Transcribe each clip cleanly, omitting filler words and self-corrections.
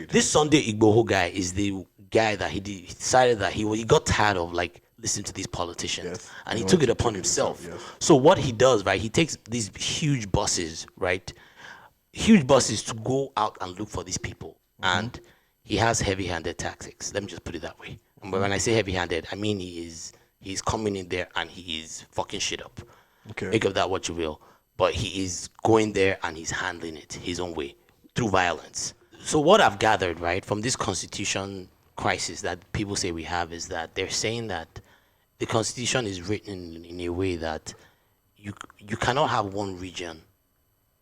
Agreed. This Sunday Igboho guy is the guy that he decided that he got tired of like listening to these politicians, Yes. and he You know, took it to upon take it himself. himself, yes. So what he does, right? He takes these huge buses, right? Huge buses to go out and look for these people, and he has heavy-handed tactics. Let me just put it that way. And when I say heavy-handed, I mean he's coming in there and he is fucking shit up. Okay. Make of that what you will. But he is going there and he's handling it his own way through violence. So what I've gathered, right, from this constitution crisis that people say we have is that they're saying that the constitution is written in a way that you cannot have one region.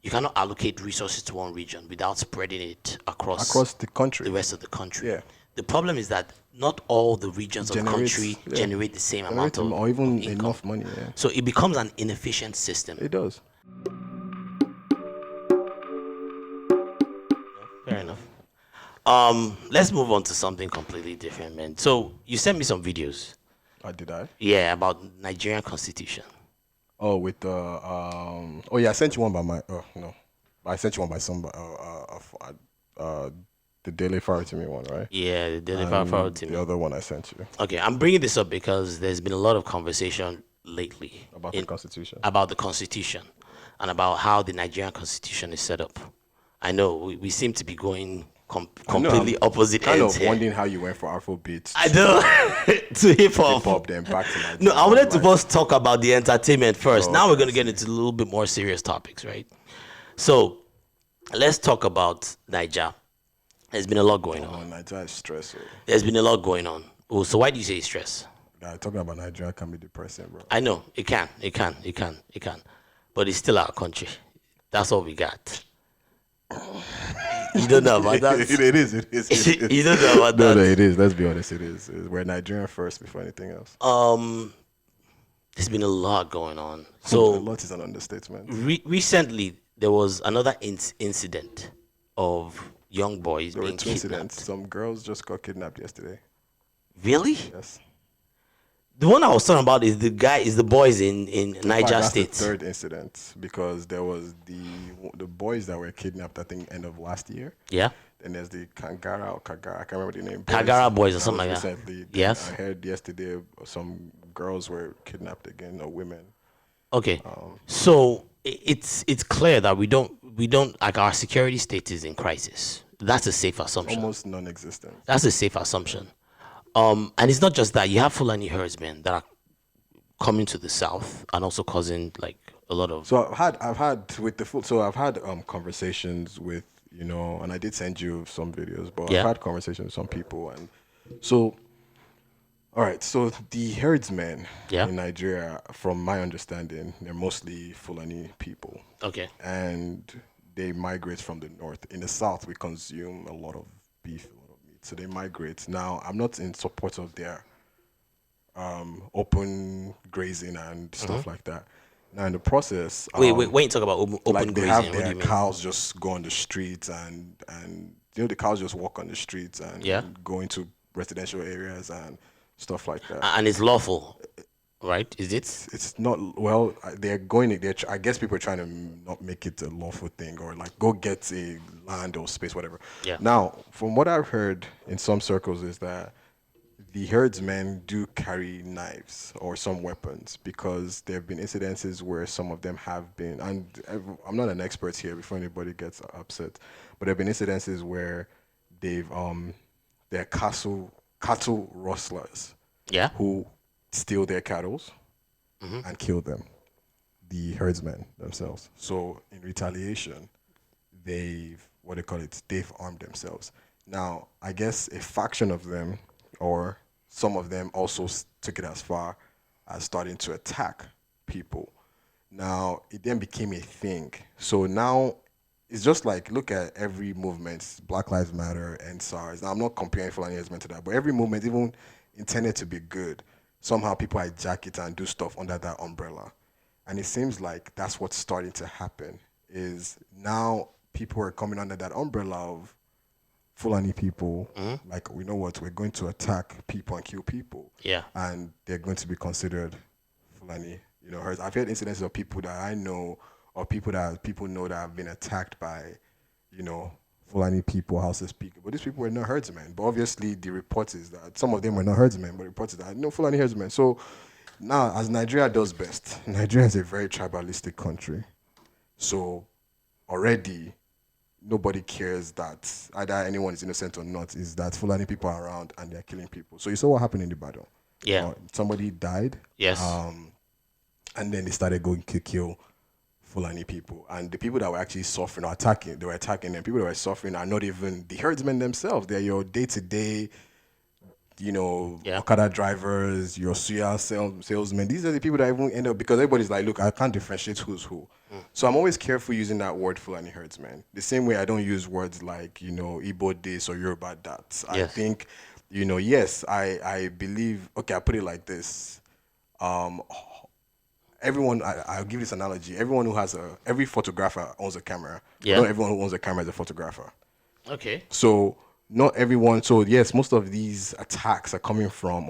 You cannot allocate resources to one region without spreading it Across the country. the rest of the country. Yeah. The problem is that not all the regions of the Generates- country yeah. generate the same amount of or even of income. enough money. Yeah. So it becomes an inefficient system. It does. Fair enough. Let's move on to something completely different, man. So you sent me some videos, Did I? yeah, about Nigerian constitution. Oh, with the Oh yeah, I sent you one by my. Oh no, I sent you one by somebody. The Daily Fire to Me one, right? Yeah, the Daily And Power to the me. other one I sent you Okay, I'm bringing this up because there's been a lot of conversation lately about the Constitution. about the constitution and about how the Nigerian constitution is set up. I know we seem to be going completely opposite Kind ends of here. wondering how you went for Afrobeats I know to hip hop. hop, then back to Nigeria. No, I wanted to Like, first talk about the entertainment first. Oh, Now we're okay, going to get into a little bit more serious topics, right? So let's talk about Niger. There's been a lot going on. Nigeria is stressful. There's been a lot going on. Oh, so why do you say stress? Talking about Nigeria can be depressing, bro. I know it can, but it's still our country. That's all we got. You don't know about that. It is. You don't know about No, that. it is. Let's be honest. It is. We're Nigerian first before anything else. There's been a lot going on. A So lot is an understatement. recently there was another incident of young boys There were being two kidnapped. incidents. Some girls just got kidnapped yesterday. Really? Yes. The one I was talking about is the boys in In fact, Niger that's State. the third incident because there was the boys that were kidnapped. I think end of last year. Yeah. Then there's the Kagara, I can't remember the name. Kagara boys or That something was like that. recently. Yes. I heard yesterday some girls were kidnapped again, or women. Okay. So it's clear that we don't like our security state is in crisis. That's a safe assumption. Almost non-existent. That's a safe assumption. And it's not just that. You have Fulani herdsmen that are coming to the south and also causing like a lot of. So I've had with the full. So I've had conversations with and I did send you some videos, but Yeah. I've had conversations with some people, and so. All right, so the herdsmen Yeah. in Nigeria, from my understanding, they're mostly Fulani people, Okay. and they migrate from the north. In the south, we consume a lot of beef, a lot of meat, so they migrate. Now, I'm not in support of their open grazing and stuff like that. Now, in the process, Wait. When you talk about open like they grazing, have what do their you mean? cows just go on the streets and the cows just walk on the streets and Yeah. go into residential areas and stuff like that. And it's lawful, right? Is it? It's not well. I guess people are trying to not make it a lawful thing or like go get a land or space, whatever. Yeah. Now, from what I've heard in some circles is that the herdsmen do carry knives or some weapons because there have been incidences where some of them have been. And I'm not an expert here. Before anybody gets upset, but there have been incidences where they're cattle rustlers. Yeah. Who steal their cattle and kill them, the herdsmen themselves. So in retaliation, they've armed themselves. Now, I guess a faction of them, or some of them, also took it as far as starting to attack people. Now, it then became a thing. So now it's just like, look at every movement, Black Lives Matter and SARS. Now, I'm not comparing Fulani herdsmen to that, but every movement, even intended to be good, somehow people hijack it and do stuff under that umbrella. And it seems like that's what's starting to happen, is now people are coming under that umbrella of Fulani people, like, we know what, we're going to attack people and kill people. Yeah. And they're going to be considered Fulani, herds. I've heard incidences of people that I know, or people know that have been attacked by, Fulani people, houses people, but these people were not herdsmen. But obviously, the report is that some of them were not herdsmen, but the report is that no Fulani herdsmen. So now, as Nigeria does best, Nigeria is a very tribalistic country. So already, nobody cares that either anyone is innocent or not. Is that Fulani people are around and they're killing people? So you saw what happened in the battle. Yeah. Somebody died. Yes. And then they started going to kill Fulani people. And the people that were actually suffering or attacking, they were attacking them. People that were suffering are not even the herdsmen themselves. They're your day-to-day, Okada drivers, your suya salesmen. These are the people that even end up, because everybody's like, look, I can't differentiate who's who. So I'm always careful using that word Fulani herdsmen. The same way I don't use words like, Igbo this or Yoruba that. Yes. I think, yes, I believe, okay, I put it like this. Everyone, I'll give this analogy. Everyone who has every photographer owns a camera. Yeah. Not everyone who owns a camera is a photographer. Okay. So not everyone. So yes, most of these attacks are coming from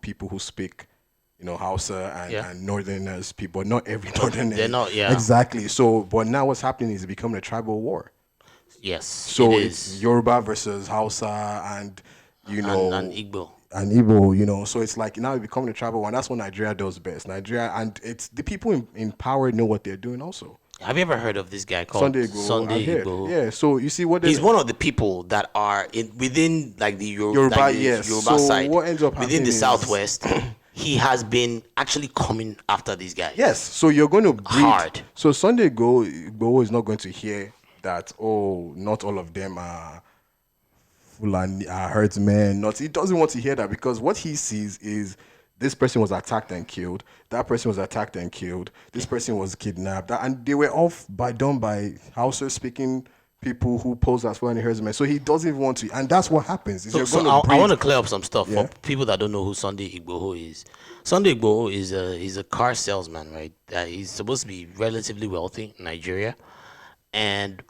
people who speak, Hausa and Northerners people. Not every Northerner. They're not. Yeah. Exactly. So, but now what's happening is becoming a tribal war. Yes. So it's Yoruba versus Hausa and and Igbo. And Igbo, so it's like now it's becoming a tribal war. And that's what Nigeria does best. Nigeria, and it's the people in power know what they're doing also. Have you ever heard of this guy called Sunday Igboho? Yeah, so you see what he's one of the people that are within like the Yoruba so side. What ends up within the Southwest, he has been actually coming after these guys. Yes, so you're going to breed hard. So Sunday Igboho is not going to hear that, not all of them are Fulani herdsmen. He doesn't want to hear that, because what he sees is this person was attacked and killed. That person was attacked and killed. This person was kidnapped. And they were all done by Hausa-speaking people who pose as Fulani herdsmen. So he doesn't even want to. And that's what happens. I want to clear up some stuff for people that don't know who Sunday Igboho is. Sunday Igboho is a car salesman, right? He's supposed to be relatively wealthy in Nigeria. And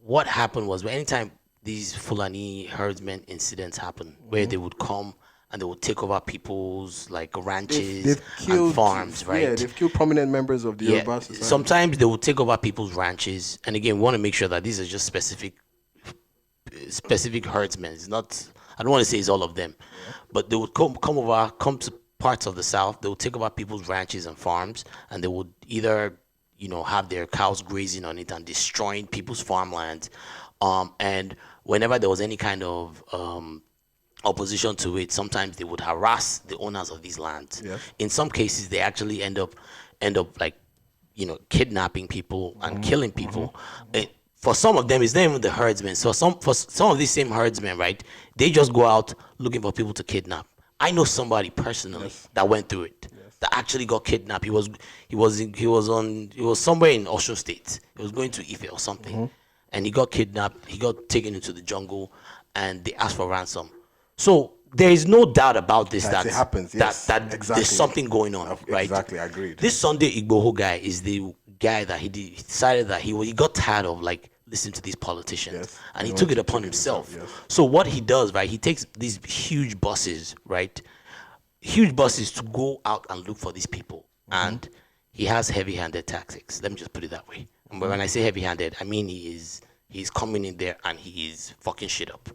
what happened was, anytime these Fulani herdsmen incidents happen, where they would come and they would take over people's like ranches and farms, right? Yeah, they've killed prominent members of the Yoruba society. Sometimes they would take over people's ranches, and again, we want to make sure that these are just specific herdsmen. It's not. I don't want to say it's all of them, but they would come to parts of the South. They would take over people's ranches and farms, and they would either have their cows grazing on it and destroying people's farmland, and whenever there was any kind of opposition to it, sometimes they would harass the owners of these lands. Yeah. In some cases, they actually end up like, kidnapping people and killing people. For some of them, it's not even the herdsmen. So for some of these same herdsmen, right, they just go out looking for people to kidnap. I know somebody personally that went through it. That actually got kidnapped. He was somewhere in Osun State. He was going to Ife or something, and he got kidnapped. He got taken into the jungle, and they asked for ransom. So there is no doubt about this that it happens. Yes, that exactly. There's something going on, right? Exactly, I agreed. This Sunday Igboho guy is the guy that he decided that he got tired of like listening to these politicians, and he took it upon himself. So what he does, right? He takes these huge buses, right? Huge buses to go out and look for these people, and he has heavy-handed tactics. Let me just put it that way. And when I say heavy-handed, I mean he's coming in there and he is fucking shit up.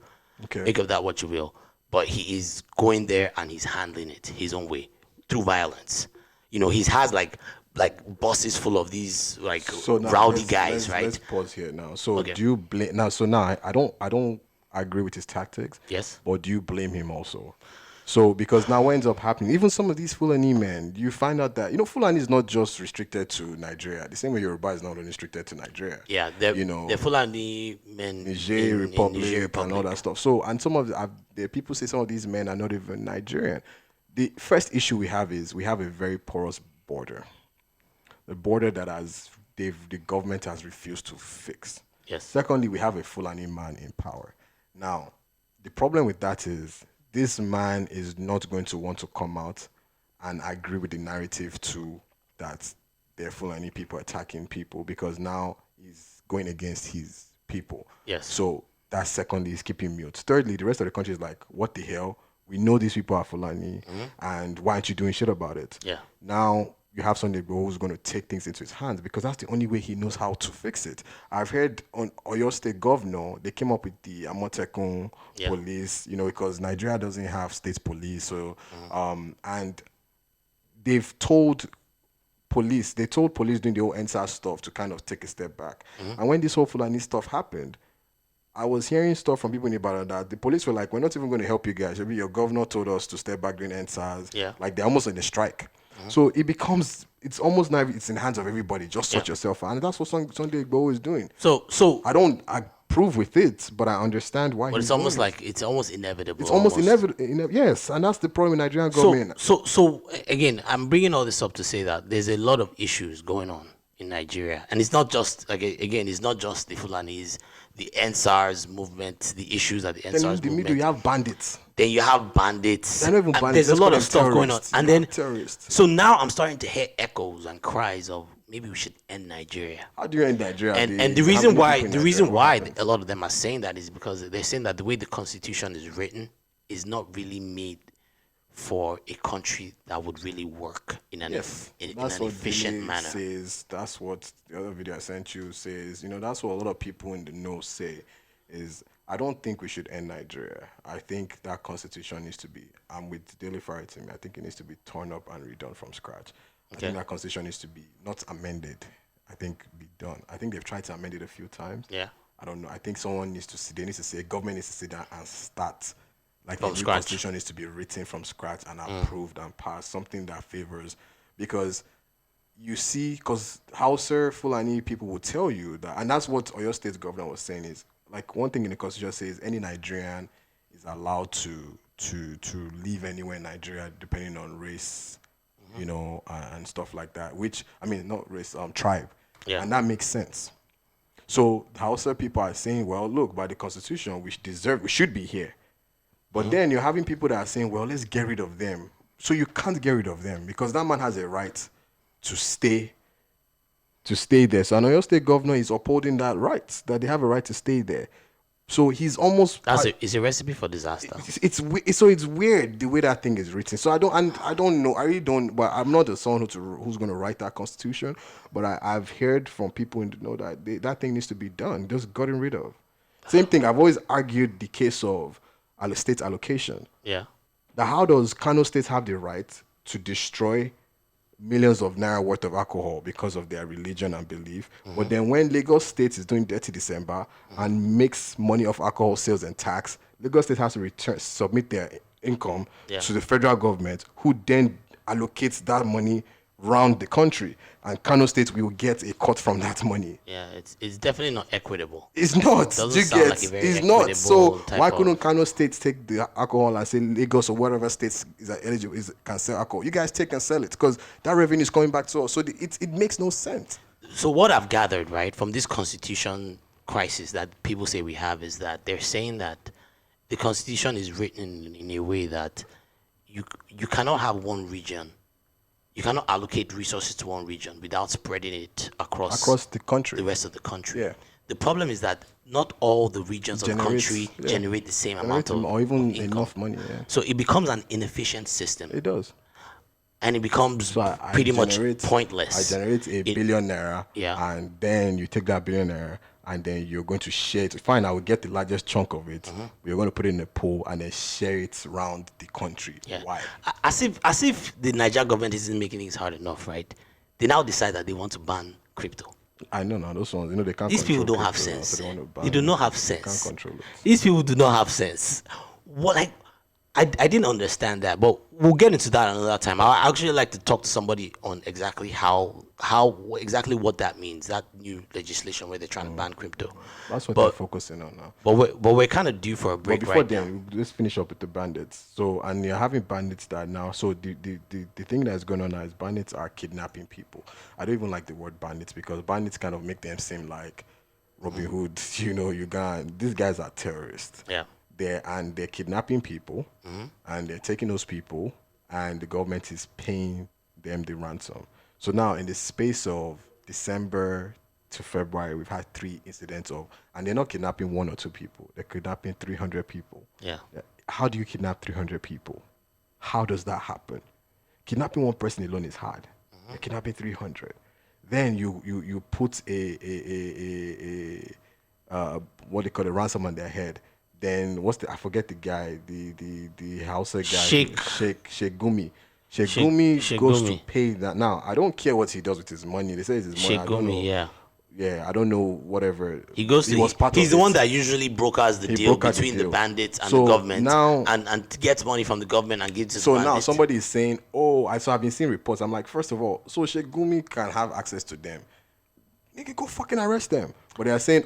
Okay. Make of that what you will. But he is going there and he's handling it his own way through violence. He has like buses full of these like rowdy guys, right? Let's pause here now. So do you blame now? So now I don't agree with his tactics. Yes. But do you blame him also? So because now what ends up happening, even some of these Fulani men, you find out that Fulani is not just restricted to Nigeria. The same way Yoruba is not only restricted to Nigeria. Yeah, the Fulani men Niger Republic and all that stuff. So and some of the people say some of these men are not even Nigerian. The first issue we have is we have a very porous border. The border that the government has refused to fix. Yes. Secondly, we have a Fulani man in power. Now, the problem with that is this man is not going to want to come out and agree with the narrative that they're Fulani people attacking people, because now he's going against his people. Yes. So that secondly is keeping mute. Thirdly, the rest of the country is like, what the hell? We know these people are Fulani, and why aren't you doing shit about it? Yeah. Now, you have Sunday Igboho who's going to take things into his hands because that's the only way he knows how to fix it. I've heard on Oyo State Governor, they came up with the Amotekun police, because Nigeria doesn't have state police. So, and they've told they told police doing the whole NSAS stuff to kind of take a step back. And when this whole Fulani stuff happened, I was hearing stuff from people in Ibadan that the police were like, we're not even going to help you guys. Maybe your governor told us to step back during NSAS. Yeah. Like they're almost in a strike. So it's almost now it's in the hands of everybody. Just sort yourself out. And that's what Sunday Igboho is doing. So I don't approve with it, but I understand why. But it's almost like it's almost inevitable. It's almost inevitable. Yes, and that's the problem with Nigerian government. So again, I'm bringing all this up to say that there's a lot of issues going on in Nigeria, and it's not just it's not just the Fulanis, the NSARS movement, the issues that the NSARS movement. Then in the middle you have bandits. Then you have bandits. They're not even bandits. There's a lot of stuff going on, and then terrorists. So now I'm starting to hear echoes and cries of maybe we should end Nigeria. How do you end Nigeria? And the reason why a lot of them are saying that is because they're saying that the way the Constitution is written is not really made for a country that would really work in an efficient manner. That's what the other video I sent you says. That's what a lot of people in the know say is, I don't think we should end Nigeria. I think that constitution needs to be, I'm with Daily Fire Team, I think it needs to be torn up and redone from scratch. I think that constitution needs to be not amended. I think be done. I think they've tried to amend it a few times. Yeah. I don't know. I think someone needs to say, government needs to sit down and start. Like the constitution needs to be written from scratch and approved and passed. Something that favors, because you see, because Hausa, Fulani people will tell you that, and that's what Oyo State governor was saying is, like one thing in the constitution says any Nigerian is allowed to live anywhere in Nigeria depending on race, and stuff like that. Which not race, tribe. Yeah. And that makes sense. So the Hausa people are saying, well, look, by the constitution, we should be here. But then you're having people that are saying, well, let's get rid of them. So you can't get rid of them because that man has a right to stay there. So an Oyo State governor is upholding that right, that they have a right to stay there. So he's almost... It's a recipe for disaster. It's weird the way that thing is written. So I don't know. I really don't... But I'm not the someone who's going to write that constitution. But I've heard from people in the know that that thing needs to be done, just gotten rid of. Same thing. I've always argued the case of state allocation. Yeah. Now, how does Kano State have the right to destroy millions of naira worth of alcohol because of their religion and belief? But then when Lagos State is doing Dirty December and makes money off alcohol sales and tax, Lagos State has to submit their income to the federal government, who then allocates that money round the country, and Kano State will get a cut from that money. Yeah, it's definitely not equitable. It's not. It's not. So why couldn't Kano State take the alcohol and say Lagos or whatever states is eligible can sell alcohol? You guys take and sell it because that revenue is coming back to us. So it makes no sense. So what I've gathered, right, from this constitution crisis that people say we have is that they're saying that the constitution is written in a way that you cannot have one region. You cannot allocate resources to one region without spreading it across the country, the rest of the country. Yeah. The problem is that not all the regions of the country generate the same amount of or even income. enough money. Yeah. So it becomes an inefficient system. It does. And it becomes pretty much pointless. I generate a billion naira, Yeah. and then you take that billion naira, and then you're going to share it. Fine, I will get the largest chunk of it. We're going to put it in a pool and then share it around the country. Yeah. Why? As if the Nigerian government isn't making things hard enough, right? They now decide that they want to ban crypto. I know now those ones. They can't. These people don't have crypto, sense. so They do not have They sense. can't control it. These people do not have sense. I didn't understand that, but we'll get into that another time. I actually like to talk to somebody on exactly exactly what that means, that new legislation where they're trying to ban crypto. That's what they're focusing on now. But we're kind of due for a break before right then, let's finish up with the bandits. So, and you're having bandits that now. So the thing that's going on now is bandits are kidnapping people. I don't even like the word bandits because bandits kind of make them seem like Robin Hood. These guys are terrorists. Yeah. They're kidnapping people, and they're taking those people, and the government is paying them the ransom. So now, in the space of December to February, we've had 3 incidents and they're not kidnapping 1 or 2 people. They're kidnapping 300 people. Yeah. How do you kidnap 300 people? How does that happen? Kidnapping one person alone is hard. They're kidnapping 300. Then you put a what they call a ransom on their head. Then I forget the guy, the Hausa guy, Sheikh Gumi. Sheikh Gumi goes to pay that. Now I don't care what he does with his money. They say it's his money. Sheikh Gumi, yeah. Yeah, I don't know, whatever. He was part of the one that usually brokers the deal between the bandits and the government, now, and gets money from the government and gives it to the bandits. So now somebody is saying, I've been seeing reports. I'm like, first of all, so Sheikh Gumi can have access to them. They can go fucking arrest them. But they are saying,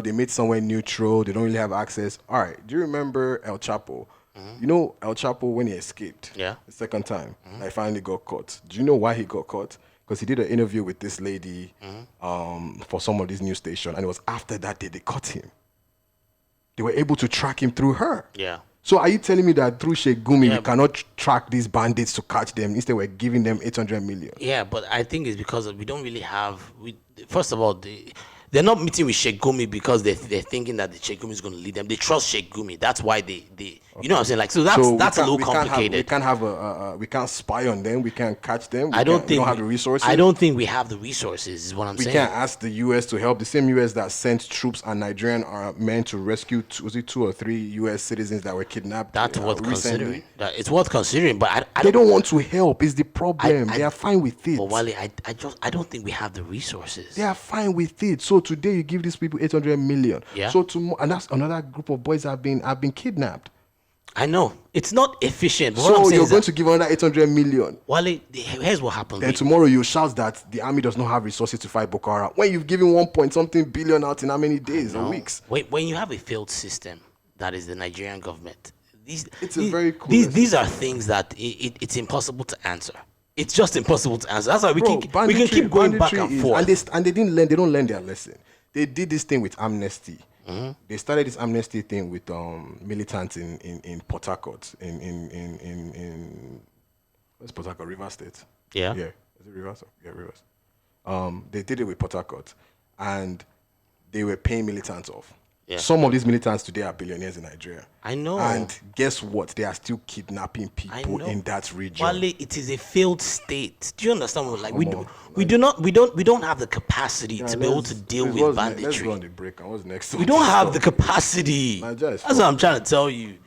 they made somewhere neutral. They don't really have access. All right, do you remember El Chapo? Mm-hmm. You know El Chapo when he escaped? Yeah. The second time, I finally got caught. Do you know why he got caught? Because he did an interview with this lady for some of this news station, and it was after that day they caught him. They were able to track him through her. Yeah. So are you telling me that through Sheikh Gumi we cannot track these bandits to catch them? Instead, we're giving them 800 million. Yeah, but I think it's because we don't really have. First of all, they're not meeting with Sheikh Gumi because they're thinking that the Sheikh Gumi is going to lead them. They trust Sheikh Gumi. That's why they you know what I'm saying? Like, so that's a little complicated. We can't spy on them. We can't catch them. We don't have the resources. I don't think we have the resources. Is what I'm saying. We can't ask the U.S. to help. The same U.S. that sent troops and Nigerian men to rescue 2 or 3 U.S. citizens that were kidnapped. That's worth considering. It's worth considering, but they don't want to help. Is the problem? They are fine with it. But Wale, I don't think we have the resources. They are fine with it. So today you give these people 800 million. Yeah. So tomorrow, and that's another group of boys have been kidnapped. I know it's not efficient. So you're going to give another 800 million. Wale, here's what happens. Then tomorrow you shout that the army does not have resources to fight Boko Haram when you've given 1 billion out in how many days or weeks? When you have a failed system, that is the Nigerian government. These are things that it's impossible to answer. It's just impossible to answer. That's why we can keep going back and forth. And they don't learn their lesson. They did this thing with amnesty. Mm-hmm. They started this amnesty thing with militants in Port Harcourt in where's Port Harcourt? Rivers State. Yeah. Yeah. Is it Rivers? Yeah, Rivers. They did it with Port Harcourt, and they were paying militants off. Yeah. Some of these militants today are billionaires in Nigeria. I know. And guess what? They are still kidnapping people in that region. Wale, it is a failed state. Do you understand? Like we don't have the capacity to be able to deal with banditry. Let's go on the break. And what's next? We don't have the capacity. That's what I'm trying to tell you.